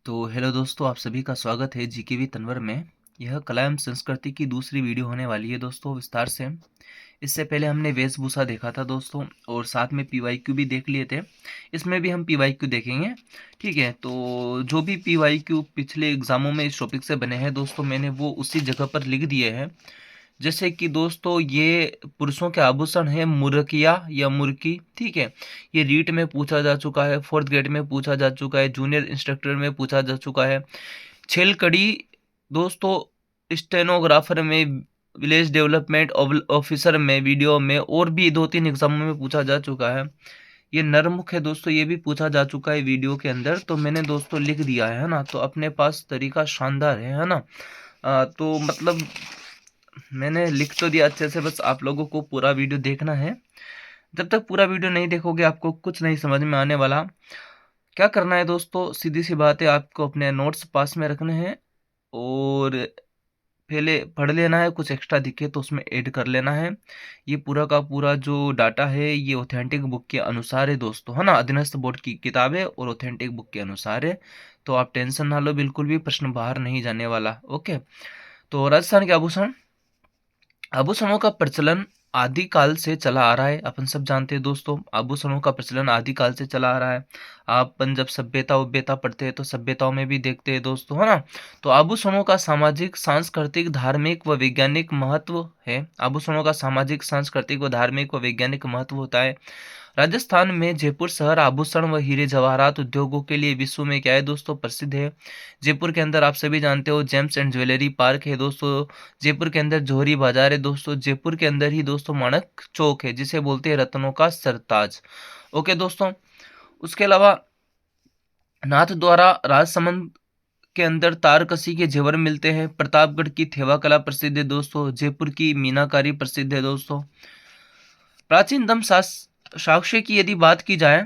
तो हेलो दोस्तों, आप सभी का स्वागत है जीकेवी तनवर में। यह कला एवं संस्कृति की दूसरी वीडियो होने वाली है दोस्तों, विस्तार से। इससे पहले हमने वेशभूषा देखा था दोस्तों, और साथ में पीवाईक्यू भी देख लिए थे। इसमें भी हम पीवाईक्यू देखेंगे। ठीक है, तो जो भी पीवाईक्यू पिछले एग्जामों में इस टॉपिक से बने हैं दोस्तों, मैंने वो उसी जगह पर लिख दिए हैं। जैसे कि दोस्तों, ये पुरुषों के आभूषण है मुरकिया या मुर्की। ठीक है, ये रीट में पूछा जा चुका है, फोर्थ ग्रेड में पूछा जा चुका है, जूनियर इंस्ट्रक्टर में पूछा जा चुका है। छेलकड़ी दोस्तों स्टेनोग्राफर में, विलेज डेवलपमेंट ऑफिसर में, वीडियो में, और भी 2-3 एग्जामों में पूछा जा चुका है। ये नरमुख है दोस्तों, ये भी पूछा जा चुका है वीडियो के अंदर। तो मैंने दोस्तों लिख दिया है ना, तो अपने पास तरीका शानदार है ना। तो मतलब मैंने लिख तो दिया अच्छे से, बस आप लोगों को पूरा वीडियो देखना है। जब तक पूरा वीडियो नहीं देखोगे आपको कुछ नहीं समझ में आने वाला। क्या करना है दोस्तों, सीधी सी बात है, आपको अपने नोट्स पास में रखने हैं और पहले पढ़ लेना है। कुछ एक्स्ट्रा दिखे तो उसमें ऐड कर लेना है। ये पूरा का पूरा जो डाटा है ये ऑथेंटिक बुक के अनुसार है दोस्तों, है ना। अधीनस्थ बोर्ड की किताब है और ऑथेंटिक बुक के अनुसार है। तो आप टेंशन ना लो, बिल्कुल भी प्रश्न बाहर नहीं जाने वाला। ओके, तो राजस्थान के आभूषण। आभूषणों का प्रचलन आदिकाल से चला आ रहा है। अपन सब जानते हैं दोस्तों, आभूषणों का प्रचलन आदिकाल से चला आ रहा है। अपन जब सभ्यता उभ्यता पढ़ते हैं तो सभ्यताओं में भी देखते हैं दोस्तों, है ना। तो आभूषणों का सामाजिक, सांस्कृतिक, धार्मिक व वैज्ञानिक महत्व है। आभूषणों का सामाजिक, सांस्कृतिक व धार्मिक व वैज्ञानिक महत्व होता है। राजस्थान में जयपुर शहर आभूषण व हीरे जवाहरात उद्योगों के लिए विश्व में क्या है दोस्तों, प्रसिद्ध है। जयपुर के अंदर आप सभी जानते हो जेम्स एंड ज्वेलरी पार्क है दोस्तों। जयपुर के अंदर जौहरी बाजार है दोस्तों। जयपुर के अंदर ही दोस्तों माणक चौक है, जिसे बोलते हैं रत्नों का सरताज। ओके दोस्तों, उसके अलावा नाथ द्वारा राजसमंद के अंदर तारकसी के जेवर मिलते हैं। प्रतापगढ़ की थेवा कला प्रसिद्ध है दोस्तों। जयपुर की मीनाकारी प्रसिद्ध है दोस्तों। प्राचीन दम साक्ष्य की यदि बात की जाए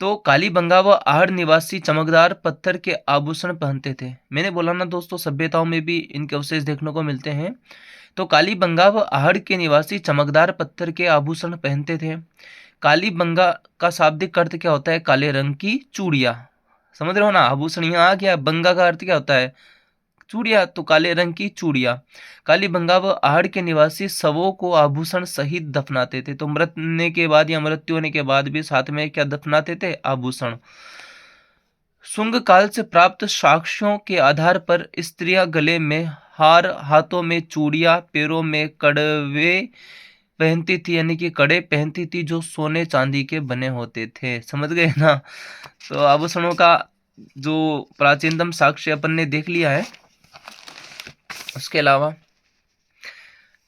तो कालीबंगा व आहड़ निवासी चमकदार पत्थर के आभूषण पहनते थे। मैंने बोला ना दोस्तों, सभ्यताओं में भी इनके अवशेष देखने को मिलते हैं। तो कालीबंगा व आहड़ के निवासी चमकदार पत्थर के आभूषण पहनते थे। कालीबंगा का शाब्दिक अर्थ क्या होता है? काले रंग की चूड़िया। समझ रहे हो ना, आभूषण यहाँ आ गया। बंगा का अर्थ क्या होता है? चूड़िया, तो काले रंग की चूड़िया। कालीबंगा व आहड़ के निवासी शवों को आभूषण सहित दफनाते थे। तो मरने के बाद या मृत्यु होने के बाद भी साथ में क्या दफनाते थे? आभूषण। शुंग काल से प्राप्त साक्ष्यों के आधार पर स्त्रियां गले में हार, हाथों में चूड़ियां, पैरों में कड़वे पहनती थी, यानी कि कड़े पहनती थी, जो सोने चांदी के बने होते थे। समझ गए ना। तो आभूषणों का जो प्राचीनतम साक्ष्य अपन ने देख लिया है। उसके अलावा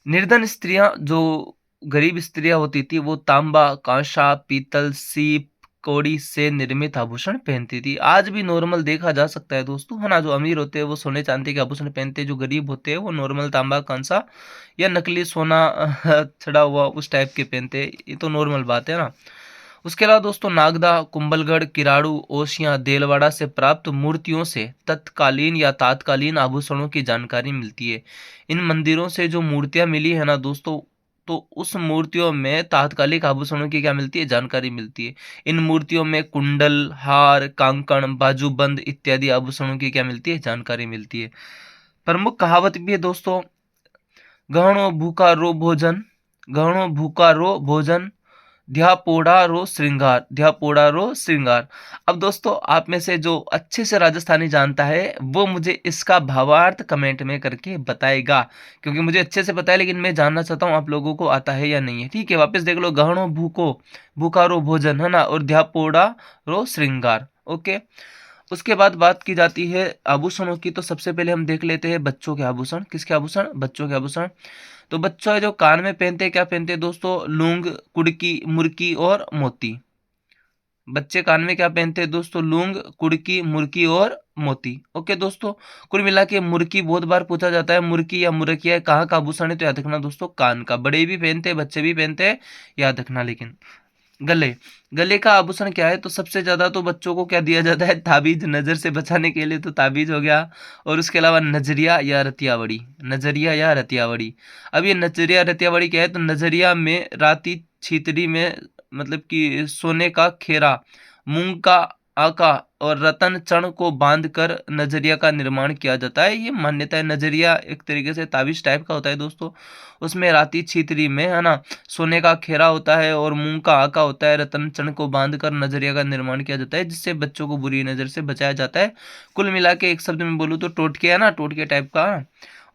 निर्धन स्त्रियां, जो गरीब स्त्रियां होती थी, वो तांबा, कांसा, पीतल, सीप, कौड़ी से निर्मित आभूषण पहनती थी। आज भी नॉर्मल देखा जा सकता है दोस्तों, है ना। जो अमीर होते हैं वो सोने चांदी के आभूषण पहनते हैं, जो गरीब होते हैं वो नॉर्मल तांबा, कांसा या नकली सोना चढ़ा हुआ उस टाइप के पहनते हैं। ये तो नॉर्मल बात है ना। उसके अलावा दोस्तों नागदा, कुंभलगढ़, किराड़ू, ओसियां, देलवाड़ा से प्राप्त मूर्तियों से तत्कालीन या तात्कालीन आभूषणों की जानकारी मिलती है। इन मंदिरों से जो मूर्तियां मिली है ना दोस्तों, तो उस मूर्तियों में तात्कालिक आभूषणों की क्या मिलती है? जानकारी मिलती है। इन मूर्तियों में कुंडल, हार, कांकण, बाजूबंद इत्यादि आभूषणों की क्या मिलती है? जानकारी मिलती है। प्रमुख कहावत भी है दोस्तों, गहनो भूखा रो भोजन, गहनो भूखा रो भोजन, ध्यापोड़ा रो श्रृंगार, ध्यापोड़ा रो श्रृंगार। अब दोस्तों, आप में से जो अच्छे से राजस्थानी जानता है वो मुझे इसका भावार्थ कमेंट में करके बताएगा, क्योंकि मुझे अच्छे से पता है, लेकिन मैं जानना चाहता हूँ आप लोगों को आता है या नहीं है। ठीक है, वापस देख लो, गहनो भूको, भूखा रो भोजन, है ना, और ध्यापोड़ा रो श्रृंगार। ओके, उसके बाद बात की जाती है आभूषणों की। तो सबसे पहले हम देख लेते हैं बच्चों के आभूषण। किसके आभूषण? बच्चों के आभूषण। तो बच्चों जो कान में पहनते हैं, क्या पहनते हैं दोस्तों? लूंग, कुड़की, मुर्की और मोती। बच्चे कान में क्या पहनते हैं दोस्तों? लूंग, कुड़की, मुर्की और मोती। ओके दोस्तों, कुल मिला के मुर्की बहुत बार पूछा जाता है। मुर्की या मुर्किया कहाँ का आभूषण है? तो याद रखना दोस्तों, कान का। बड़े भी पहनते हैं, बच्चे भी पहनते हैं, याद रखना। लेकिन गले, गले का आभूषण क्या है? तो सबसे ज्यादा तो बच्चों को क्या दिया जाता है? ताबीज, नजर से बचाने के लिए तो ताबीज हो गया। और उसके अलावा नजरिया या रतियावड़ी, नजरिया या रतियावड़ी। अब ये नजरिया रतियावड़ी क्या है? तो नजरिया में राती, छीतरी में मतलब कि सोने का खेरा, मूंग का आका और रतन चण को बांधकर नजरिया का निर्माण किया जाता है। ये मान्यता है। नजरिया एक तरीके से ताबीज टाइप का होता है दोस्तों। उसमें राती छितरी में, है ना, सोने का खेरा होता है और मूंग का आका होता है। रतन चण को बांधकर नजरिया का निर्माण किया जाता है, जिससे बच्चों को बुरी नजर से बचाया जाता है। कुल मिला के एक शब्द में बोलूँ तो टोटके, है ना, टोटके टाइप का।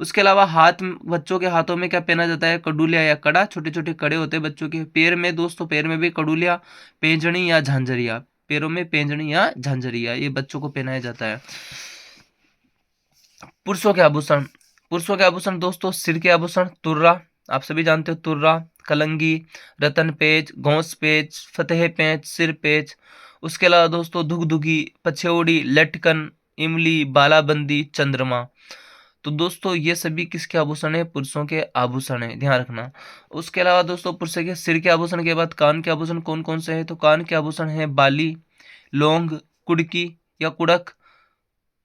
उसके अलावा बच्चों के हाथों में क्या पहना जाता है? कड़ूलिया या कड़ा। छोटे छोटे कड़े होते हैं बच्चों के। पैर में दोस्तों, पैर में भी कड़ूलिया, पेंजणी या झांझरिया। पैरों में पेंजणी या झांझरिया, ये बच्चों को पहनाया जाता है। पुरुषों के आभूषण। पुरुषों के आभूषण दोस्तों, सिर के आभूषण तुर्रा, आप सभी जानते हो तुर्रा, कलंगी, रतन पेच, घोंस पेच, फतेह पेच, सिर पेच। उसके अलावा दोस्तों दुगदुगी, पछेउड़ी, लटकन, इमली, बालाबंदी, चंद्रमा। तो दोस्तों ये सभी किसके आभूषण है? पुरुषों के आभूषण है, ध्यान रखना। उसके अलावा दोस्तों पुरुषों के सिर के आभूषण के बाद कान के आभूषण कौन कौन से हैं? तो कान के आभूषण है बाली, लौंग, कुड़की या कुड़क,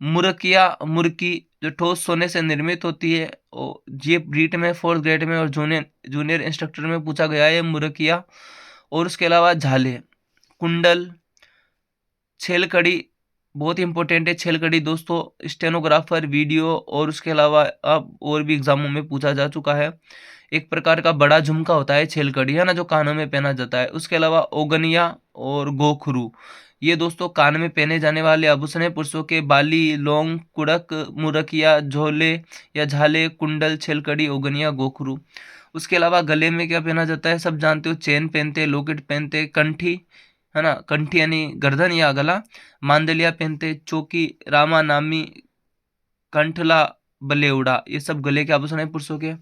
मुरकिया, मुर्की, जो ठोस सोने से निर्मित होती है। ये रीट में 4th ग्रेड में और जूनियर जूनियर इंस्ट्रक्टर में पूछा गया है मुरकिया। और उसके अलावा झाले, कुंडल, छेलकड़ी, बहुत ही इंपॉर्टेंट है छेलकड़ी दोस्तों। स्टेनोग्राफर, वीडियो, और उसके अलावा अब और भी एग्जामों में पूछा जा चुका है। एक प्रकार का बड़ा झुमका होता है छेलकड़ी, है ना, जो कानों में पहना जाता है। उसके अलावा ओगनिया और गोखरू, ये दोस्तों कान में पहने जाने वाले आभूषण है पुरुषों के। बाली, लौंग, कुड़क, मुरकिया, झोले या झाले, कुंडल, छेलकड़ी, ओगनिया, गोखरू। उसके अलावा गले में क्या पहना जाता है? सब जानते हो, चेन पहनते, लॉकेट पहनते, कंठी, है ना, कंठी यानी गर्दन या गला, मांदलिया पहनते, चौकी, रामा नामी, कंठला, बलेउड़ा, ये सब गले के आभूषण है पुरुषों के।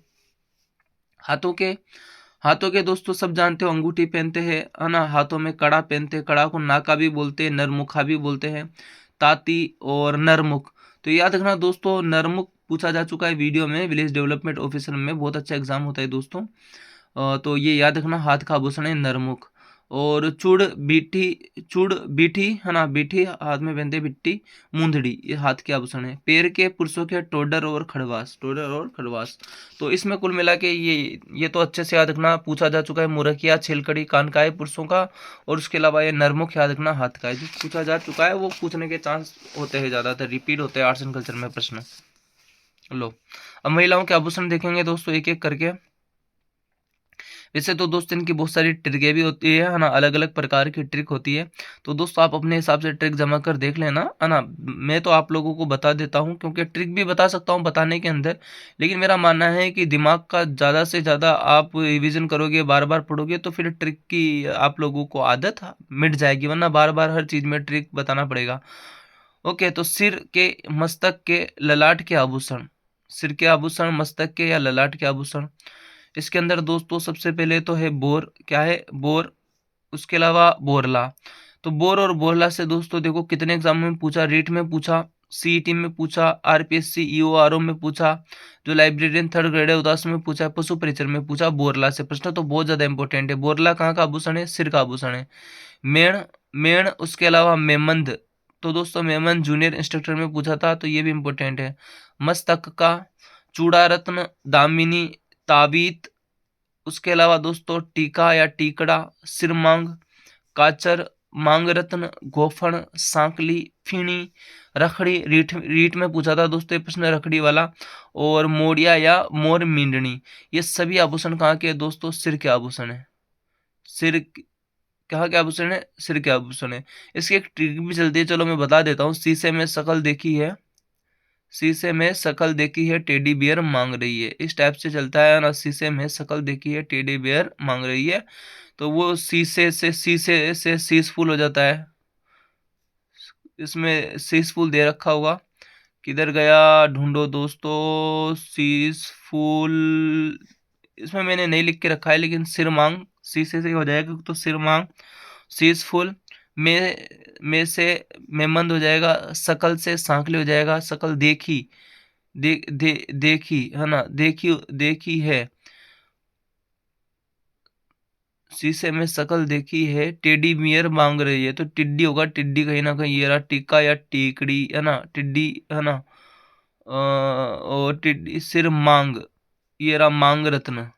हाथों के, हाथों के दोस्तों सब जानते हो, अंगूठी पहनते हैं, है ना, हाथों में कड़ा पहनते हैं। कड़ा को नाका भी बोलते हैं, नरमुखा भी बोलते हैं, ताती और नरमुख। तो याद रखना दोस्तों, नरमुख पूछा जा चुका है वीडियो में, विलेज डेवलपमेंट ऑफिसर में बहुत अच्छा एग्जाम होता है दोस्तों। तो ये याद रखना, हाथ का आभूषण है नरमुख। और चूड़ बीठी, है ना, बीठी हाथ में पहनते, बिट्टी, मूंदड़ी, ये हाथ के आभूषण है। पैर के पुरुषों के टोडर और खड़वास, टोडर और खड़वास। तो इसमें कुल मिला के ये तो अच्छे से याद रखना, पूछा जा चुका है। मुरकिया, छेलकड़ी कान का है पुरुषों का, और उसके अलावा ये नरमुख याद रखना हाथ का है। जो पूछा जा चुका है वो पूछने के चांस होते हैं, ज्यादातर रिपीट होते हैं आर्ट्स एंड कल्चर में प्रश्न। लो, अब महिलाओं के आभूषण देखेंगे दोस्तों एक एक करके। वैसे तो दोस्तों इनकी बहुत सारी ट्रिकें भी होती है ना, अलग अलग प्रकार की ट्रिक होती है। तो दोस्तों आप अपने हिसाब से ट्रिक जमा कर देख लेना, है ना। मैं तो आप लोगों को बता देता हूँ, क्योंकि ट्रिक भी बता सकता हूँ बताने के अंदर, लेकिन मेरा मानना है कि दिमाग का ज़्यादा से ज़्यादा आप रिविजन करोगे, बार बार पढ़ोगे, तो फिर ट्रिक की आप लोगों को आदत मिट जाएगी, वरना बार बार हर चीज़ में ट्रिक बताना पड़ेगा। ओके, तो सिर के, मस्तक के, ललाट के आभूषण। सिर के आभूषण, मस्तक के या ललाट के आभूषण। इसके अंदर दोस्तों सबसे पहले तो है बोर, क्या है? बोर। उसके अलावा बोरला। तो बोर और बोरला से दोस्तों देखो कितने एग्जाम में पूछा, रीट में पूछा, सीईटी में पूछा, आरपीएससी ईओआरओ में पूछा, जो लाइब्रेरियन 3rd ग्रेड है उदास में पूछा, पशु परिचर में पूछा बोरला से प्रश्न। तो बहुत ज्यादा इंपॉर्टेंट है। बोरला कहाँ का आभूषण है? सिर का आभूषण है। मेण, मेण, उसके अलावा मेमंद। तो दोस्तों मेमंद जूनियर इंस्ट्रक्टर में पूछा था, तो ये भी इंपॉर्टेंट है। मस्तक का, चूड़ा रत्न, दामिनी, ताबीत। उसके अलावा दोस्तों टीका या टीकड़ा, सिर मांग, काचर, मांग रत्न, गोफण, सांकली, फीणी, रखड़ी। रीठ रीठ में पूछा था दोस्तों ये प्रश्न, रखड़ी वाला। और मोड़िया या मोर मींडनी। ये सभी आभूषण कहाँ के दोस्तों? सिर के आभूषण है। कहाँ के आभूषण है? सिर के आभूषण है। इसकी एक ट्रिक भी चलती है, चलो मैं बता देता हूँ। शीशे में शकल देखी है, शीशे में शकल देखी है, टेडी बियर मांग रही है, इस टाइप से चलता है ना। शीशे में शकल देखी है, टेडी बियर मांग रही है, तो वो शीशे से शीश फूल हो जाता है। इसमें शीश फूल दे रखा होगा, किधर गया ढूंढो दोस्तों शीश फूल। इसमें मैंने नहीं लिख के रखा है, लेकिन सिर मांग शीशे से हो जाएगा, तो सिर मांग, शीश फूल में से मेमंद हो जाएगा, शकल से सांकली हो जाएगा, शकल देखी, देखी, है ना, देखी, देखी है। शीशे में शकल देखी है, टेडी बियर मांग रही है, तो टिड्डी होगा, टिड्डी कहीं ना कहीं ये रहा, टिक्का या टीकड़ी, है ना, टिड्डी, है ना। और टिड्डी, सिर मांग, ये रहा मांग रत्न,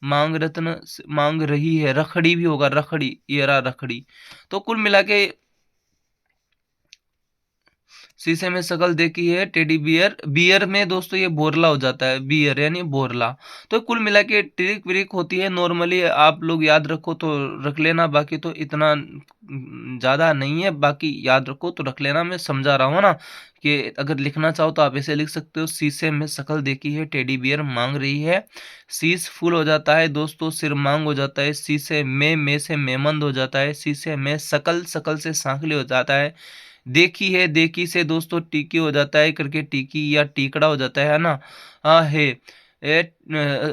मांग रत्न, मांग रही है, रखड़ी भी होगा, रखड़ी, ये रहा रखड़ी। तो कुल मिला के शीशे में शक्ल देखी है टेडी बियर, बियर में दोस्तों ये बोरला हो जाता है, बियर यानी बोरला। तो कुल मिला के ट्रिक व्रिक होती है, नॉर्मली आप लोग याद रखो तो रख लेना, बाकी तो इतना ज़्यादा नहीं है, बाकी याद रखो तो रख लेना। मैं समझा रहा हूँ ना कि अगर लिखना चाहो तो आप ऐसे लिख सकते हो, शीशे में शक्ल देखी है टेडी बियर मांग रही है। शीश फूल हो जाता है दोस्तों, सिर मांग हो जाता है, शीशे में से मेमंद हो जाता है, शीशे में शकल, शकल से सांखली हो जाता है, देखी है, देखी से दोस्तों टीकी हो जाता है, करके टीकी या टीकड़ा हो जाता है ना। हाँ है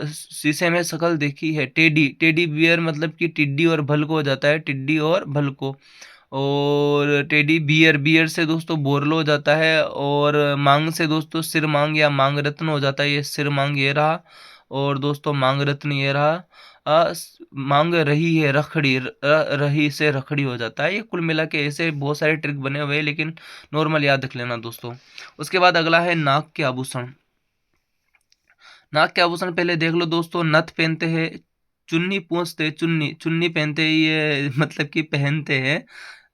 शीशे में शक्ल देखी है टेडी, टेडी बियर मतलब कि टिड्डी और भलको हो जाता है, टिड्डी और भलको। और टेडी बियर, बियर से दोस्तों बोरलो हो जाता है, और मांग से दोस्तों सिर मांग या मांग रत्न हो जाता है, ये सिर मांग ये रहा, और दोस्तों मांग रत्न ये रहा। मांग रही है रखड़ी, रही से रखड़ी हो जाता है। ये कुल मिला के ऐसे बहुत सारे ट्रिक बने हुए हैं, लेकिन नॉर्मल याद रख लेना दोस्तों। उसके बाद अगला है नाक के आभूषण। नाक के आभूषण पहले देख लो दोस्तों, नथ पहनते हैं, चुन्नी पूछते, चुन्नी चुन्नी पहनते हैं, ये मतलब कि पहनते हैं,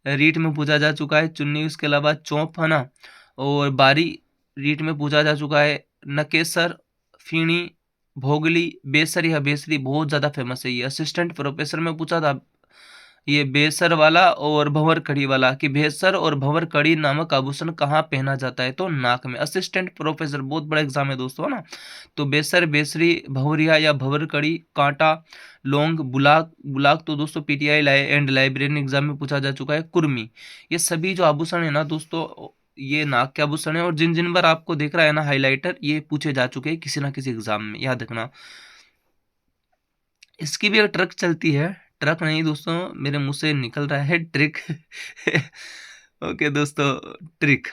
रीठ में पूछा जा चुका है चुन्नी। उसके अलावा चौंप है ना, और बारी रीठ में पूछा जा चुका है, नकेसर, फीणी, भोगली, बेसर या बेसरी बहुत ज़्यादा फेमस है, ये असिस्टेंट प्रोफेसर में पूछा था ये बेसर वाला और भंवर कड़ी वाला, कि बेसर और भंवर कड़ी नामक आभूषण कहाँ पहना जाता है, तो नाक में। असिस्टेंट प्रोफेसर बहुत बड़ा एग्जाम है दोस्तों, है ना। तो बेसर, बेसरी, भंवरिया या भंवर कड़ी, कांटा, लौंग, बुलाक, बुलाक तो दोस्तों पीटीआई एंड लाइब्रेरियन एग्जाम में पूछा जा चुका है, कुर्मी। ये सभी जो आभूषण है ना दोस्तों, ये नाक के आभूषण है, और जिन जिन पर आपको दिख रहा है ना हाईलाइटर, ये पूछे जा चुके हैं किसी ना किसी एग्जाम में, याद रखना। इसकी भी एक ट्रक चलती है, ट्रक नहीं दोस्तों, मेरे मुंह से निकल रहा है ट्रिक। ओके दोस्तों, ट्रिक,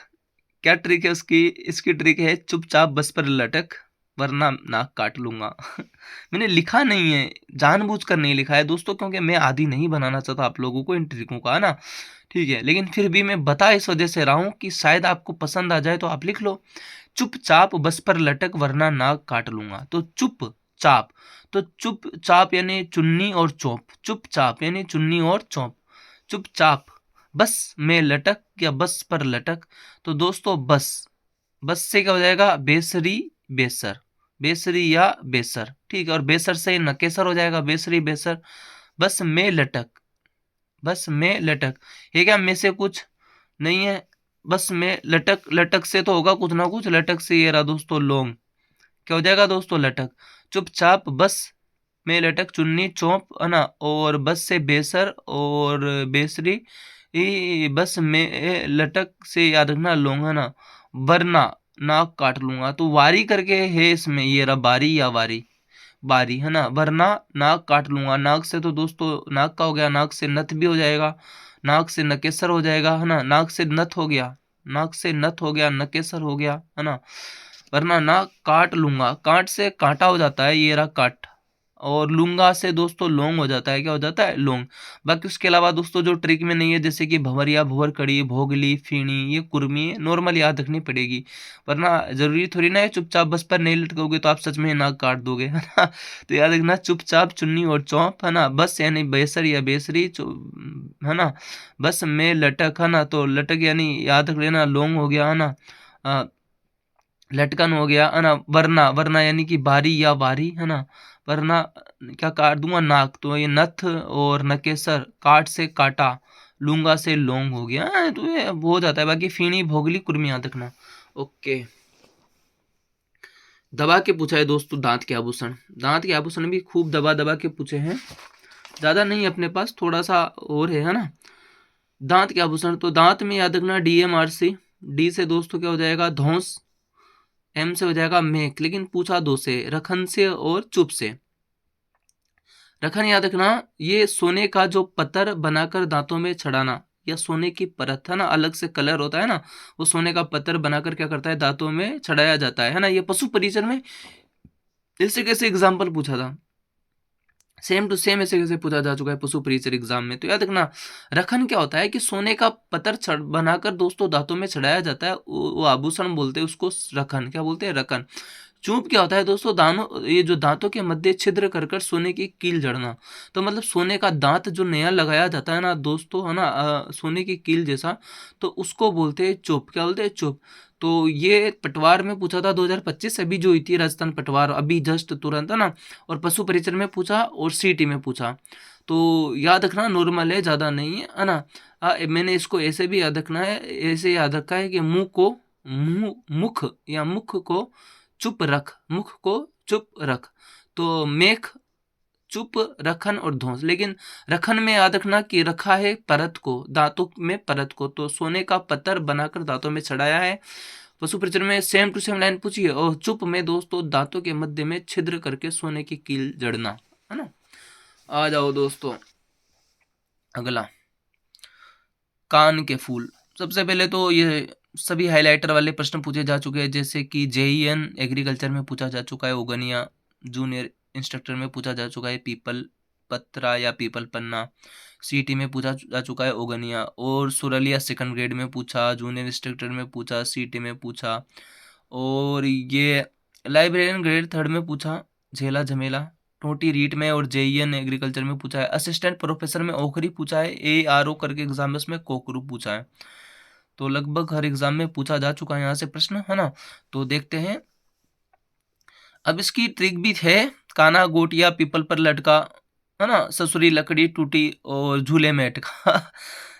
क्या ट्रिक है उसकी? इसकी ट्रिक है चुपचाप बस पर लटक वरना नाक काट लूंगा। मैंने लिखा नहीं है, जानबूझकर नहीं लिखा है दोस्तों, क्योंकि मैं आदी नहीं बनाना चाहता आप लोगों को इन ट्रिकों का, है ना। ठीक है, लेकिन फिर भी मैं बता इस वजह से रहा हूँ कि शायद आपको पसंद आ जाए, तो आप लिख लो, चुपचाप बस पर लटक वरना नाक काट लूंगा। तो चुपचाप, तो चुपचाप यानी चुन्नी और चौप, चुपचाप यानी चुन्नी और चौप, चुपचाप बस में लटक या बस पर लटक। तो दोस्तों बस, बस से क्या हो जाएगा, बेसरी, बेसर, बेसरी या बेसर, ठीक है। और बेसर से नकेसर हो जाएगा, बेसरी बेसर। बस में लटक, बस में लटक, ये क्या में से कुछ नहीं है, बस में लटक, लटक से तो होगा कुछ ना कुछ, लटक से ये रहा दोस्तों लौंग, क्या हो जाएगा दोस्तों लटक। चुपचाप बस में लटक, चुन्नी चौप, है ना, और बस से बेसर और बेसरी, बस में लटक से याद रखना लौंग, है ना, वरना नाक काट लूंगा। तो वारी करके है इसमें, ये रहा बारी या वारी, बारी, है ना, वरना नाक काट लूंगा। नाक से तो दोस्तों नाक का हो गया, नाक से नथ भी हो जाएगा, नाक से नकेसर हो जाएगा, है ना, नाक से नथ हो गया, नाक से नथ हो गया, नकेसर हो गया, है ना, वरना नाक काट लूंगा। काट से कांटा हो जाता है, ये रहा काट, और लूंगा से दोस्तों लोंग हो जाता है, क्या हो जाता है, लोंग। बाकी उसके अलावा दोस्तों जो ट्रिक में नहीं है, जैसे कि भंवरिया, भंवर कड़ी, भोगली, फीणी, ये कुर्मी नॉर्मल याद रखनी पड़ेगी, वरना जरूरी थोड़ी ना है चुपचाप बस पर नहीं लटकोगे तो आप सच में नाक काट दोगे, है ना। तो याद रखना चुपचाप चुन्नी और चौंप, है ना, बस यानी बेसर या बेसरी, है ना, बस में लटक, है ना, तो लटक यानी याद रख लेना लोंग हो गया, है ना, लटकन हो गया, है ना, वरना, वरना यानी कि बारी या वारी, है ना, वरना क्या काट दूंगा नाक, तो ये नथ और नकेसर, काट से काटा, लूंगा से लोंग हो गया, तो ये हो जाता है। बाकी फीणी, भोगली, कुर्मी याद रखना। ओके, दबा के पूछा है दोस्तों दांत के आभूषण। दांत के आभूषण भी खूब दबा दबा के पूछे हैं, ज्यादा नहीं अपने पास, थोड़ा सा और है ना। दांत के आभूषण, तो दांत में याद रखना DMRC, डी से दोस्तों क्या हो जाएगा धौंस, एम से हो जाएगा मेक, लेकिन पूछा दो से, रखन से और चुप से। रखन याद रखना, ये सोने का जो पत्थर बनाकर दांतों में चढ़ाना, या सोने की परत, है ना, अलग से कलर होता है ना, वो सोने का पत्थर बनाकर क्या करता है दांतों में चढ़ाया जाता है ना। ये पशु परिचर में ऐसे कैसे एग्जाम्पल पूछा था, सेम टू सेम ऐसे कैसे पूछा जा चुका है पशु परिचर एग्जाम में। तो याद रखना, रखन क्या होता है कि सोने का पत्थर बनाकर दोस्तों दांतों में चढ़ाया जाता है, वो आभूषण बोलते हैं उसको रखन, क्या बोलते हैं रखन। चूप क्या होता है दोस्तों? दानों ये जो दांतों के मध्य छिद्र कर कर सोने की कील जड़ना। तो मतलब सोने का दांत जो नया लगाया जाता है ना दोस्तों, है ना, सोने की कील जैसा, तो उसको बोलते हैं चुप। क्या बोलते हैं? चुप। तो ये पटवार में पूछा था 2025 अभी जो हुई थी राजस्थान पटवार, अभी जस्ट तुरंत, है ना। और पशु परिचर में पूछा और सीटी में पूछा। तो याद रखना, नॉर्मल है, ज़्यादा नहीं है ना। मैंने इसको ऐसे भी याद रखना है, ऐसे याद रखा है कि मुख या मुख को चुप रख, मुख को चुप रख। तो मेख, चुप, रखन और धौंस। लेकिन रखन में याद रखना कि रखा है परत को, दांतों में परत को, तो सोने का पत्थर बनाकर दांतों में चढ़ाया है। पशु परिचर में सेम टू सेम लाइन पूछी है। और चुप में दोस्तों दांतों के मध्य में छिद्र करके सोने की कील जड़ना, है ना। आ जाओ दोस्तों अगला, कान के फूल। सबसे पहले तो ये सभी हाइलाइटर वाले प्रश्न पूछे जा चुके हैं, जैसे कि जेईएन एग्रीकल्चर में पूछा जा चुका है ओगनिया, जूनियर इंस्ट्रक्टर में पूछा जा चुका है पीपल पत्रा या पीपल पन्ना, सीटी में पूछा जा चुका है ओगनिया, और सुरलिया सेकंड ग्रेड में पूछा, जूनियर इंस्ट्रक्टर में पूछा, सीटी में पूछा, और ये लाइब्रेरियन ग्रेड थर्ड में पूछा झेला झमेला, टोटी रीट में, और जेईएन एग्रीकल्चर में पूछा है। असिस्टेंट प्रोफेसर में ओखरी पूछा है, ARO करके एग्जाम में उसमें कोकरू पूछा है। तो लगभग हर एग्जाम में पूछा जा चुका है यहाँ से प्रश्न, है ना। तो देखते हैं। अब इसकी ट्रिक भी है, काना गोटिया पीपल पर लटका, है ना, ससुरी लकड़ी टूटी और झूले में अटका।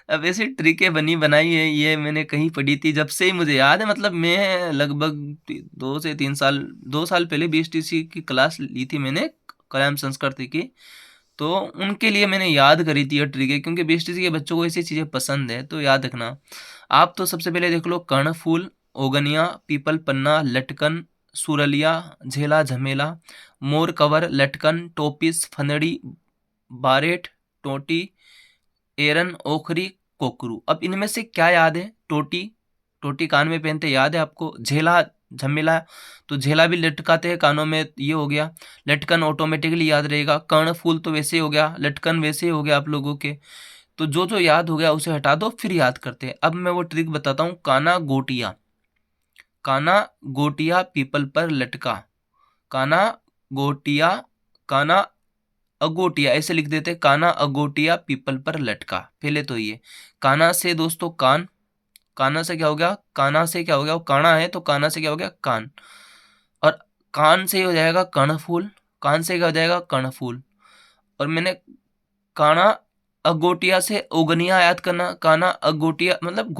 अब ऐसी ट्रिकें बनी बनाई है, ये मैंने कहीं पढ़ी थी, जब से ही मुझे याद है। मतलब मैं लगभग 2 से 3 साल, 2 साल पहले BSTC की क्लास ली थी मैंने, कलाम संस्कृति की। तो उनके लिए मैंने याद करी थी ये ट्रिक है, क्योंकि BSTC के बच्चों को ऐसी चीज़ें पसंद है, तो याद रखना। आप तो सबसे पहले देख लो, कर्णफूल, ओगनिया, पीपल पन्ना, लटकन, सुरलिया, झेला झमेला, मोर कवर, लटकन, टोपिस, फनड़ी, बारेट, टोटी, एरन, ओखरी, कोकरू। अब इनमें से क्या याद है? टोटी, टोटी कान में पहनते, याद है आपको। झेला झमेला, तो झेला भी लटकाते हैं कानों में, ये हो गया। लटकन ऑटोमेटिकली याद रहेगा। कर्णफूल तो वैसे ही हो गया, लटकन वैसे ही हो गया आप लोगों के। तो जो जो याद हो गया उसे हटा दो, फिर याद करते हैं। अब मैं वो ट्रिक बताता हूँ। काना गोटिया, काना गोटिया पीपल पर लटका, काना गोटिया, काना अगोटिया, ऐसे लिख देते, काना अगोटिया पीपल पर लटका। पहले तो ये काना से दोस्तों कान, काना से क्या हो गया? काना से क्या हो गया? वो काना है तो काना से क्या हो गया? कान। और कान से हो जाएगा कर्णफूल, कान से क्या हो जाएगा? कर्णफूल। और मैंने काना अगोटिया से ओगनिया याद करना। काना अगोटिया मतलब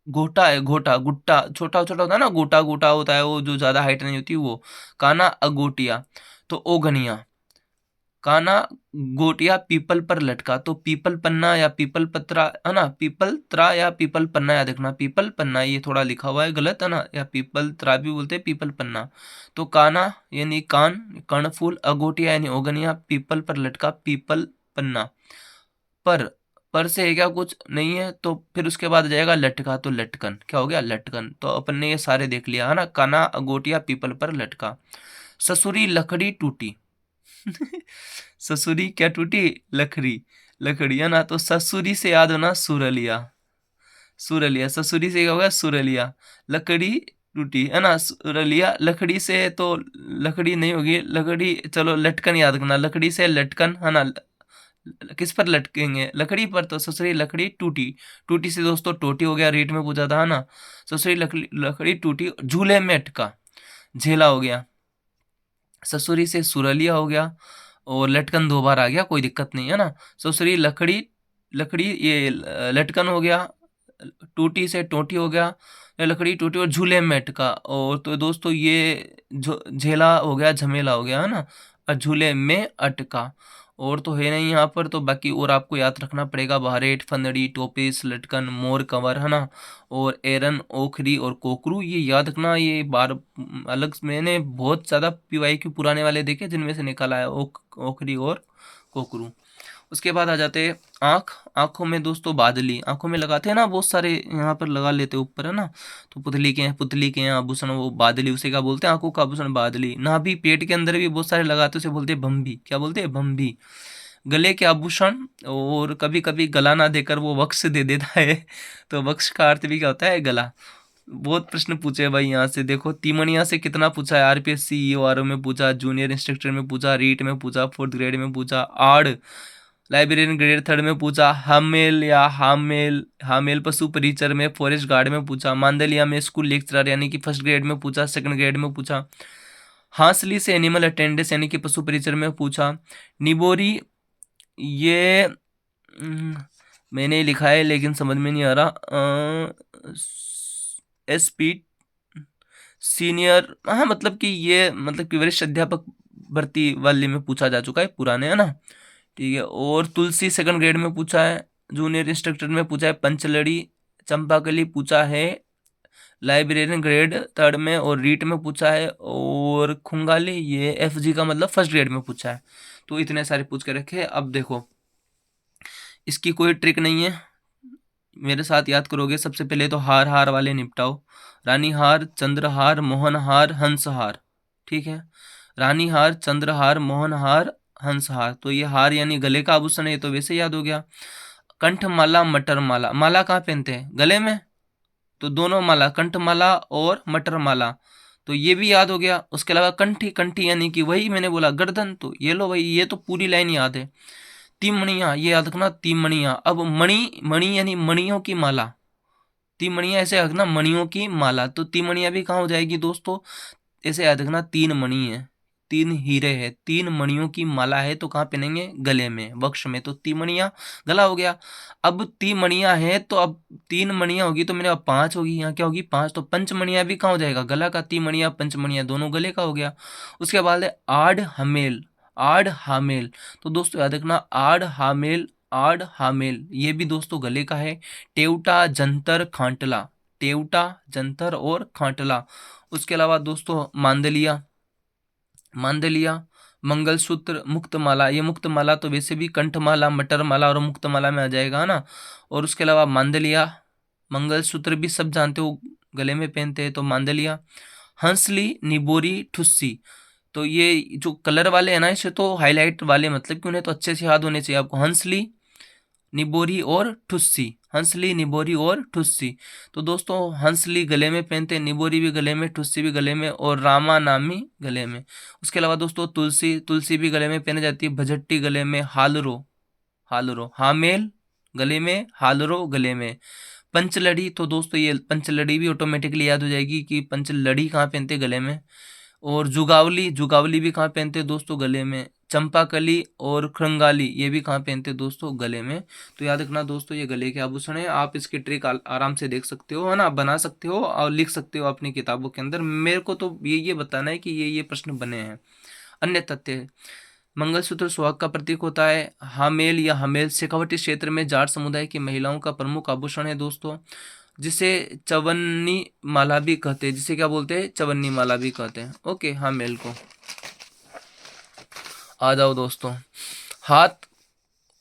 घोटा है, घोटा, गुट्टा, छोटा छोटा होता है ना, गोटा गोटा होता है वो, जो ज्यादा हाइट नहीं होती वो। काना अगोटिया, तो ओगनिया। काना गोटिया पीपल पर लटका, तो पीपल पन्ना या पीपल पत्रा, है ना, पीपल त्रा या पीपल पन्ना याद रखना। पीपल पन्ना ये थोड़ा लिखा हुआ है गलत, है ना, या पीपल त्रा भी बोलते हैं, पीपल पन्ना। तो काना यानी कान, कर्णफूल, अगोटिया यानी ओगनिया, पीपल पर लटका, पीपल पन्ना। पर से है क्या? कुछ नहीं है, तो फिर उसके बाद आ जाएगा लटका, तो लटकन। क्या हो गया? लटकन। तो अपन ने ये सारे देख लिया, है ना। काना अगोटिया पीपल पर लटका। ससुरी लकड़ी टूटी। ससुरी क्या टूटी? लकड़ी, लकड़ी, है ना। तो ससुरी से याद होना सुरलिया, सुरलिया। ससुरी से क्या होगा? सुरलिया। लकड़ी टूटी, है ना, सुरलिया। लकड़ी से तो लकड़ी नहीं होगी, लकड़ी, चलो लटकन याद रखना। लकड़ी से लटकन, है ना। किस पर लटकेंगे? लकड़ी पर। तो ससुरी लकड़ी टूटी, टूटी से दोस्तों टोटी हो गया, रेट में पूछा था, है ना। ससुरी लकड़ी लकड़ी टूटी, झूले में अटका, झेला हो गया। ससुरी से सुरलिया हो गया, और लटकन 2 बार आ गया, कोई दिक्कत नहीं, है ना। ससुरी लकड़ी, लकड़ी ये लटकन हो गया, टूटी से टोटी हो गया, लकड़ी टूटी और झूले में अटका। और तो दोस्तों ये झेला हो गया, झमेला हो गया, है ना, और झूले में अटका। और तो है नहीं यहाँ पर, तो बाकी और आपको याद रखना पड़ेगा। बारेट, फंदड़ी, टोपिस, लटकन, मोर कवर, है ना, और एरन, ओखरी और कोकरू, ये याद रखना। ये बार अलग मैंने बहुत ज़्यादा PYQ पुराने वाले देखे, जिनमें से निकला है ओखरी और कोकरू। उसके बाद आ जाते हैं आँख। आँखों में दोस्तों बादली, आँखों में लगाते हैं ना, बहुत सारे यहाँ पर लगा लेते हैं ऊपर, है ना। तो पुतली के यहाँ आभूषण, वो बादली, उसे क्या बोलते हैं? आँखों का आभूषण बादली। नाभि, पेट के अंदर भी बहुत सारे लगाते हैं, उसे बोलते हैं भम्भी। क्या बोलते हैं? भम्भी। गले के आभूषण, और कभी कभी गला ना देकर वो वक्स दे देता है, तो वक्स का अर्थ भी क्या होता है? गला। बहुत प्रश्न पूछे भाई यहाँ से। देखो तिमणिया से कितना पूछा है, आरपीएससी ईओआरओ में पूछा, जूनियर इंस्ट्रक्टर में पूछा, रीट में पूछा, फोर्थ ग्रेड में पूछा, आड़ लाइब्रेरियन ग्रेड थर्ड में पूछा, हामेल या हामेल हामेल पशु परिचर में फॉरेस्ट गार्ड में पूछा, मांदलिया में स्कूल लेक्चरर यानी कि फर्स्ट ग्रेड में पूछा, सेकंड ग्रेड में पूछा, हांसली से एनिमल अटेंडेंस यानी कि पशु परिचर में पूछा, निबोरी ये मैंने लिखा है लेकिन समझ में नहीं आ रहा, एसपी सीनियर, हाँ मतलब कि ये मतलब कि वरिष्ठ अध्यापक भर्ती वाले में पूछा जा चुका है, पुराने है ना, ठीक है। और तुलसी सेकंड ग्रेड में पूछा है, जूनियर इंस्ट्रक्टर में पूछा है, पंचलड़ी चंपाकली पूछा है लाइब्रेरियन ग्रेड थर्ड में, और रीट में पूछा है, और खुंगाली ये एफजी का मतलब फर्स्ट ग्रेड में पूछा है। तो इतने सारे पूछ के रखे। अब देखो इसकी कोई ट्रिक नहीं है, मेरे साथ याद करोगे। सबसे पहले तो हार हार वाले निपटाओ, रानी हार, चंद्रहार, मोहन हार, हंस हार, ठीक है। रानी हार, चंद्रहार, मोहन हार, हंस हार, तो ये हार यानी गले का आभूषण है, तो वैसे याद हो गया। कंठ माला, मटर माला, माला कहाँ पहनते हैं, गले में, तो दोनों माला, कंठ माला और मटर माला, तो ये भी याद हो गया। उसके अलावा कंठी, कंठी यानी कि वही मैंने बोला गर्दन, तो ये लो भाई, ये तो पूरी लाइन याद है। तिमणिया ये याद रखना, तिमणिया। अब मणि, मणि यानी मणियों की माला, तिमणिया ऐसे याद रखना, मणियों की माला, तो तिमणिया भी कहाँ हो जाएगी दोस्तों, ऐसे याद रखना, तीन मणि है, तीन हीरे है, तीन मणियों की माला है, तो कहाँ पहनेंगे, गले में, वक्ष में, तो तिमणिया गला हो गया। अब तिमणिया है तो अब तीन मणिया होगी तो मैंने अब पांच होगी, यहाँ क्या होगी, पांच, तो पंचमणिया भी कहाँ हो जाएगा, गला का, तिमणिया पंचमणिया दोनों गले का हो गया। उसके बाद है आड़ हमेल, आड़ हामेल, तो दोस्तों याद रखना, आड़ हामेल, आड़ हामेल ये भी दोस्तों गले का है। टेवटा जंतर खांटला, टेवटा जंतर और खांटला। उसके अलावा दोस्तों मांदलिया, मांदलिया, मंगलसूत्र, मुक्तमाला, ये मुक्तमाला तो वैसे भी कंठमाला, मटरमाला और मुक्तमाला में आ जाएगा ना। और उसके अलावा मांदलिया, मंगलसूत्र भी सब जानते हो गले में पहनते हैं, तो मांदलिया। हंसली, निबोरी, ठुस्सी, तो ये जो कलर वाले हैं ना, इसे तो हाईलाइट वाले मतलब कि उन्हें तो अच्छे से याद होने चाहिए आपको। हंसली, निबोरी और ठुस्सी, हंसली, निबोरी और ठुस्सी, तो दोस्तों हंसली गले में पहनते हैं, निबोरी भी गले में, ठुस्सी भी गले में, और रामा नामी गले में। उसके अलावा दोस्तों तुलसी, तुलसी भी गले में पहनी जाती है, भजट्टी गले में, हालरो, हालरो, हामेल गले में, हालरो गले में। पंचलड़ी, तो दोस्तों ये पंचलड़ी भी ऑटोमेटिकली याद हो जाएगी कि पंचलड़ी कहाँ पहनते गले में। और जुगावली, जुगावली भी कहाँ पहनते हैं दोस्तों, गले में। चंपाकली और खरंगाली ये भी कहाँ पहनते हैं दोस्तों, गले में। तो याद रखना दोस्तों ये गले के आभूषण है। आप इसकी ट्रिक आराम से देख सकते हो, है ना, बना सकते हो और लिख सकते हो अपनी किताबों के अंदर। मेरे को तो ये बताना है कि ये प्रश्न बने हैं। अन्य तथ्य, मंगलसूत्र सुहाग का प्रतीक होता है। हामेल या हमेल शेखावटी क्षेत्र में जाट समुदाय की महिलाओं का प्रमुख आभूषण है दोस्तों, जिसे चवन्नी माला भी कहते हैं, जिसे क्या बोलते हैं, चवन्नी माला भी कहते हैं। ओके, हामेल को आ जाओ दोस्तों। हाथ,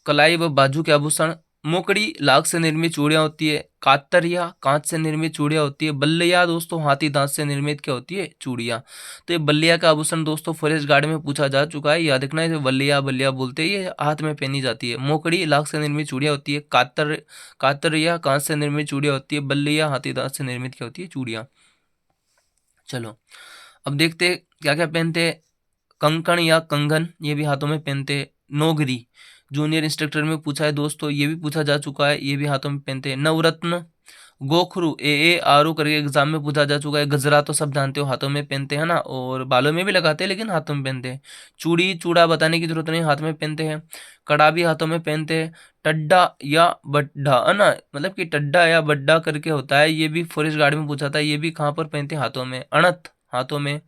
कलाई व बाजू के आभूषण, मोकड़ी लाख से निर्मित चूड़ियां होती है, कातरिया कांच से निर्मित चूड़ियां होती है, बल्लिया दोस्तों हाथी दांत से निर्मित क्या होती है, चूड़ियां। तो ये बल्लिया का आभूषण दोस्तों फॉरेस्ट गार्ड में पूछा जा चुका है, याद रखना है, बल्लिया बल्लिया बोलते हैं, ये हाथ में पहनी जाती है। मोकड़ी लाख से निर्मित चूड़ियां होती है, कातरिया कांच से निर्मित चूड़ियां होती है, बल्लिया हाथी दांत से निर्मित क्या होती है, चूड़ियां। चलो अब देखते क्या क्या पहनते हैं। कंकण या कंगन ये भी हाथों में पहनते हैं। नोगरी जूनियर इंस्ट्रक्टर में पूछा है दोस्तों, ये भी पूछा जा चुका है, ये भी हाथों में पहनते हैं। नवरत्न, गोखरू ए आरू करके एग्जाम में पूछा जा चुका है। गजरा तो सब जानते हो हाथों में पहनते हैं ना, और बालों में भी लगाते हैं लेकिन हाथों में पहनते हैं। चूड़ी चूड़ा बताने की जरूरत नहीं, हाथ में पहनते हैं। कड़ा भी हाथों में पहनते हैं। टड्डा या बड्ढा, है ना, मतलब कि टड्डा या बड्डा करके होता है, ये भी फॉरेस्ट गार्ड में पूछा था, ये भी कहाँ पर पहनते हैं, हाथों में। अणत हाथों में।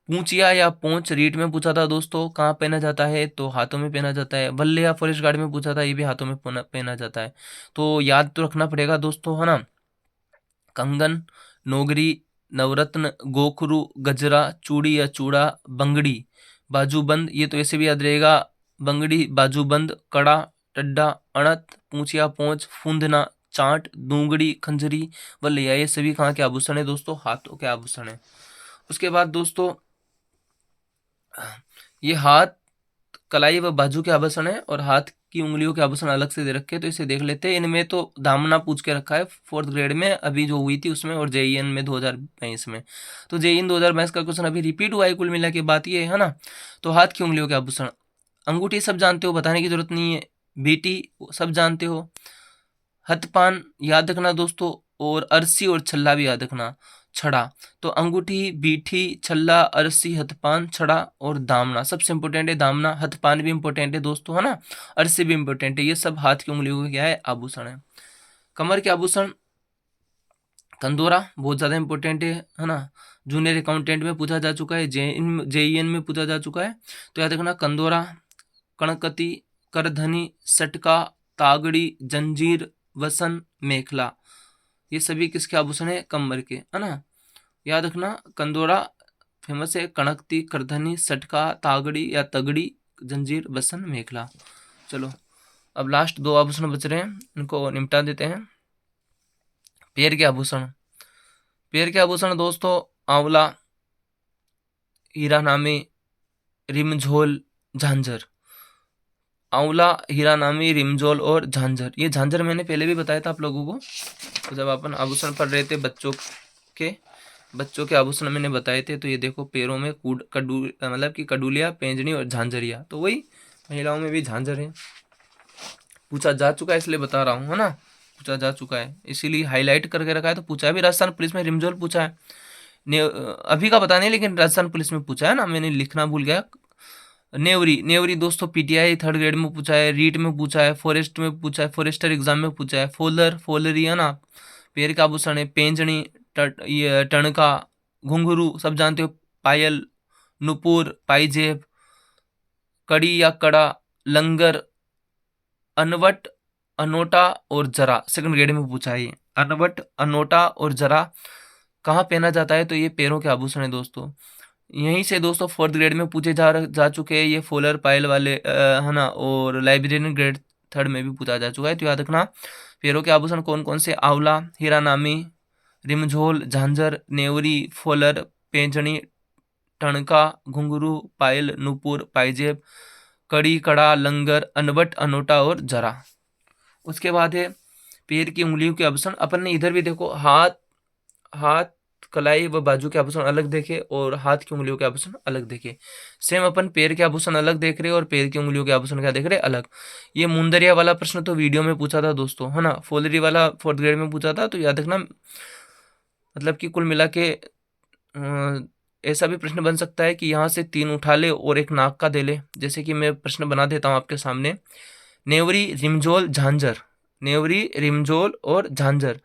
पूंचिया या पोंच रीट में पूछा था दोस्तों, कहाँ पहना जाता है, तो हाथों में पहना जाता है। बल्ले या फॉरेस्ट गार्ड में पूछा था, ये भी हाथों में पहना जाता है। तो याद तो रखना पड़ेगा दोस्तों, है ना। कंगन, नोगरी, नवरत्न, गोखरू, गजरा, चूड़ी या चूड़ा, बंगड़ी, बाजूबंद, ये तो ऐसे भी याद रहेगा, बंगड़ी, बाजूबंद, कड़ा, टड्डा, अणत, पूंचिया पोंच, फूंदना, चाट, दूंगड़ी, खंजरी, वलिया, ये सभी कहाँ के आभूषण है दोस्तों, हाथों के आभूषण है। उसके बाद दोस्तों ये हाथ, कलाई व बाजू के आभूषण है, और हाथ की उंगलियों के आभूषण अलग से दे रखे हैं, तो इसे देख लेते हैं। इनमें तो दामना पूछ के रखा है 4th ग्रेड में अभी जो हुई थी उसमें, और जेईएन में 2022 में। तो जेईएन 2022 का क्वेश्चन अभी रिपीट हुआ है, कुल मिला के बात ये है ना। तो हाथ की उंगलियों के आभूषण, अंगूठी सब जानते हो, बताने की जरूरत नहीं है। बीटी सब जानते हो। हथपान याद रखना दोस्तों, और अरसी और छल्ला भी याद रखना। छड़ा, तो अंगूठी, बीठी, छल्ला, अरसी, हथपान, छड़ा और दामना। सबसे इंपॉर्टेंट है दामना। हथपान भी इंपॉर्टेंट है दोस्तों, है ना। अरसी भी इंपॉर्टेंट है। ये सब हाथ की उंगलियों का क्या है, आभूषण है। कमर के आभूषण, कंदोरा बहुत ज्यादा इंपॉर्टेंट है ना। जूनियर अकाउंटेंट में पूछा जा चुका है, जेईएन में पूछा जा चुका है। तो याद रखना कंदोरा, कणकती, करधनी, सटका, तागड़ी, जंजीर, वसन, मेखला। ये सभी किसके आभूषण है, कमर के, है ना। याद रखना कंदोरा फेमस है, कणकती, करधनी, सटका, तागड़ी या तगड़ी, जंजीर, वसन, मेखला। चलो अब लास्ट 2 आभूषण बच रहे हैं, इनको निपटा देते हैं। पैर के आभूषण, पैर के आभूषण दोस्तों आंवला, हीरा नामी, रिमझोल, झांझर। आंवला, हीरा नामी, रिमझोल और झांझर। ये झांझर मैंने पहले भी बताया था आप लोगों को, तो जब अपन आभूषण पढ़ रहे थे बच्चों के आभूषण मैंने बताए थे। तो ये देखो पैरों में मतलब कि कडुलिया, पेंजनी और झांझरिया। तो वही महिलाओं में भी झांझर है, पूछा जा चुका है इसलिए बता रहा हूँ, है ना। पूछा जा चुका है इसीलिए हाईलाइट करके रखा है। तो पूछा है भी, राजस्थान पुलिस में रिमझोल पूछा है। अभी का पता नहीं, लेकिन राजस्थान पुलिस में पूछा है ना, मैंने लिखना भूल गया। नेवरी, नेवरी दोस्तों पीटीआई 3rd ग्रेड में पूछा है, रीट में पूछा है, फॉरेस्ट में पूछा है, फॉरेस्टर एग्जाम में पूछा है। फोलर, फोलरी है ना, पैर का आभूषण है। पेंजनी, ये टणका, घुंघरू सब जानते हो। पायल, नुपुर, पाइजेब, कड़ी या कड़ा, लंगर, अनवट, अनोटा और जरा। 2nd ग्रेड में पूछा है ये। अनवट, अनोटा और जरा कहाँ पहना जाता है, तो ये पैरों के आभूषण है दोस्तों। यहीं से दोस्तों 4th ग्रेड में पूछे जा चुके हैं ये फोलर, पायल वाले, है ना। और लाइब्रेरियन ग्रेड 3rd में भी पूछा जा चुका है। तो याद रखना पैरों के आभूषण कौन कौन से, आंवला, हीरानामी, रिमझोल, झांझर, नेवरी, फोलर, पेंजनी, टणका, घुंघरू, पायल, नुपुर, पाइजेब, कड़ी, कड़ा, लंगर, अनवट, अनोटा और जरा। उसके बाद है पैर की उंगलियों के आभूषण। अपन ने इधर भी देखो हाथ, कलाई व बाजू के आभूषण अलग देखे और हाथ की उंगलियों के आभूषण अलग देखे। सेम अपन पैर के आभूषण अलग देख रहे हैं और पैर की उंगलियों के आभूषण क्या देख रहे हैं, अलग। ये मुंदरिया वाला प्रश्न तो वीडियो में पूछा था दोस्तों, है ना। फोलरी वाला 4th ग्रेड में पूछा था। तो याद रखना मतलब कि कुल मिला के ऐसा भी प्रश्न बन सकता है कि यहाँ से 3 उठा ले और एक नाक का दे ले। जैसे कि मैं प्रश्न बना देता हूँ आपके सामने। नेवरी, रिमझोल, झांझर, नेवरी, रिमझोल और झांझर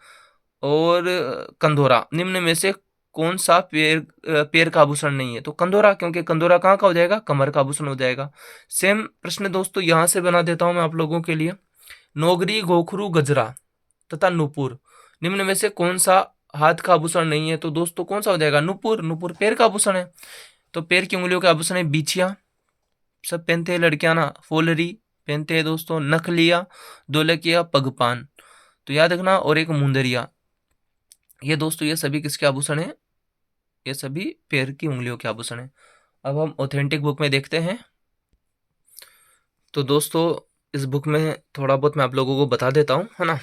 और कंदोरा निम्न में से कौन सा पैर का आभूषण नहीं है, तो कंदोरा, क्योंकि कंदोरा कहाँ का हो जाएगा, कमर का आभूषण हो जाएगा। सेम प्रश्न दोस्तों यहाँ से बना देता हूँ मैं आप लोगों के लिए। नोगरी, गोखरू, गजरा तथा नुपुर निम्न में से कौन सा हाथ का आभूषण नहीं है, तो दोस्तों कौन सा हो जाएगा, नुपुर। नुपुर पैर का आभूषण है। तो पैर की उंगलियों के आभूषण है बिछिया, सब पहनते हैं लड़कियां ना। फोलरी पहनते हैं दोस्तों। नखलिया, दोलकिया, पगपान। तो याद रखना, और एक मुंदरिया। ये दोस्तों ये सभी किसके आभूषण है, ये सभी पैर की उंगलियों के आभूषण है। अब हम ऑथेंटिक बुक में देखते हैं। तो दोस्तों इस बुक में थोड़ा बहुत मैं आप लोगों को बता देता हूँ, है ना।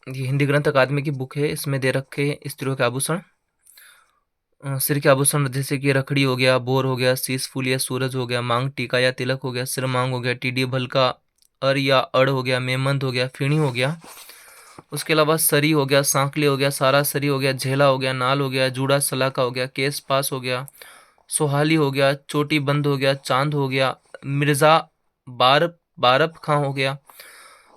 ये हिंदी ग्रंथ अकादमी की बुक है, इसमें दे रखे स्त्रियों के आभूषण। सिर के आभूषण जैसे कि रखड़ी हो गया, बोर हो गया, शीश फूल या सूरज हो गया, मांग टीका या तिलक हो गया, सिर मांग हो गया, टीडी भलका, अर या अड़ हो गया, मेमंद हो गया, फीणी हो गया। उसके अलावा सरी हो गया, सांकली हो गया, सारा सरी हो गया, झेला हो गया, नाल हो गया, जूड़ा सलाका हो गया, केस पास हो गया, सोहाली हो गया, चोटी बंद हो गया, चांद हो गया, मिर्जा बारब खां हो गया।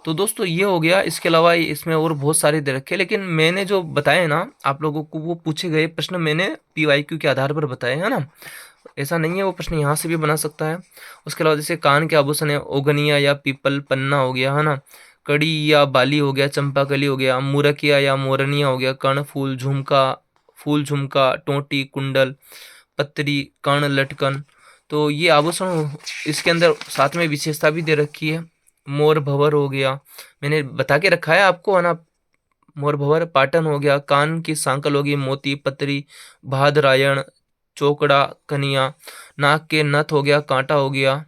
तो दोस्तों ये हो गया। इसके अलावा इसमें और बहुत सारे दे रखे, लेकिन मैंने जो बताए ना आप लोगों को, वो पूछे गए प्रश्न मैंने PYQ के आधार पर बताए, है ना। ऐसा नहीं है, वो प्रश्न यहाँ से भी बना सकता है। उसके अलावा जैसे कान के आभूषण है, ओगनिया या पीपल पन्ना हो गया, है ना। कड़ी या बाली हो गया, चंपाकली हो गया, मुरकिया या मोरनिया हो गया, कर्ण, फूल, झुमका, टोटी, कुंडल, पत्री, कर्ण, लटकन। तो ये आभूषण इसके अंदर साथ में विशेषता भी दे रखी है। मोर भंवर हो गया, मैंने बता के रखा है आपको, है ना। मोर भंवर, पाटन हो गया, कान की सांकल होगी, मोती, पत्री, भादरायण, चोकड़ा, कनिया, नाक के नथ हो गया, कांटा हो गया,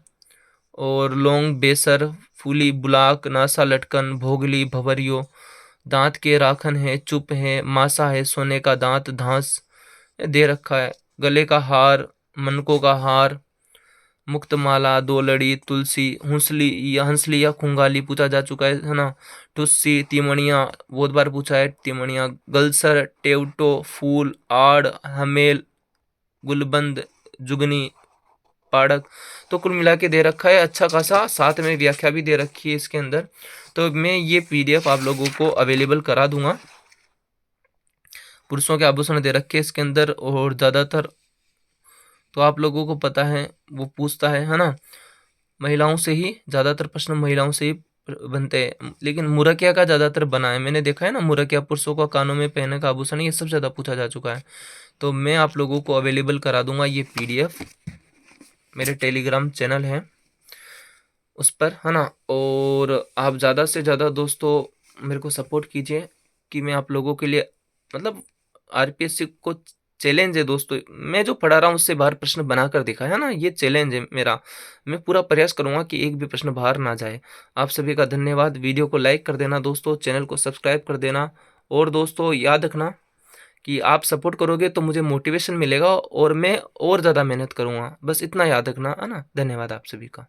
और लौंग बेसर, फूली बुलाक, नासा लटकन, भोगली, भंवरियो, दांत के राखन है, चुप है, मासा है, सोने का दांत, धांस दे रखा है, गले का हार, मनकों का हार, मुक्तमाला, दोलड़ी, तुलसी, हंसली या खुंगाली पूछा जा चुका है ना। टुस्सी, तिमणिया बहुत बार पूछा है, तिमणिया, गलसर, टेवटो, फूल, आड़, हमेल, गुलबंद, जुगनी, पाड़क। तो कुल मिला के दे रखा है अच्छा खासा, साथ में व्याख्या भी दे रखी है इसके अंदर। तो मैं ये पीडीएफ आप लोगों को अवेलेबल करा दूंगा। पुरुषों के आभूषण दे रखे इसके अंदर, और ज्यादातर तो आप लोगों को पता है वो पूछता है ना, महिलाओं से ही ज्यादातर प्रश्न महिलाओं से ही बनते हैं, लेकिन मुरकिया का ज्यादातर बना है, मैंने देखा है ना। मुरकिया पुरुषों का कानों में पहनने का आभूषण, ये सबसे ज्यादा पूछा जा चुका है। तो मैं आप लोगों को अवेलेबल करा दूंगा ये पीडीएफ, मेरे टेलीग्राम चैनल है उस पर, है ना। और आप ज़्यादा से ज़्यादा दोस्तों मेरे को सपोर्ट कीजिए कि मैं आप लोगों के लिए, मतलब आरपीएससी को चैलेंज है दोस्तों, मैं जो पढ़ा रहा हूँ उससे बाहर प्रश्न बना कर दिखा है ना, ये चैलेंज है मेरा। मैं पूरा प्रयास करूंगा कि एक भी प्रश्न बाहर ना जाए। आप सभी का धन्यवाद। वीडियो को लाइक कर देना दोस्तों, चैनल को सब्सक्राइब कर देना। और दोस्तों याद रखना कि आप सपोर्ट करोगे तो मुझे मोटिवेशन मिलेगा और मैं और ज़्यादा मेहनत करूंगा, बस इतना याद रखना, है ना। धन्यवाद आप सभी का।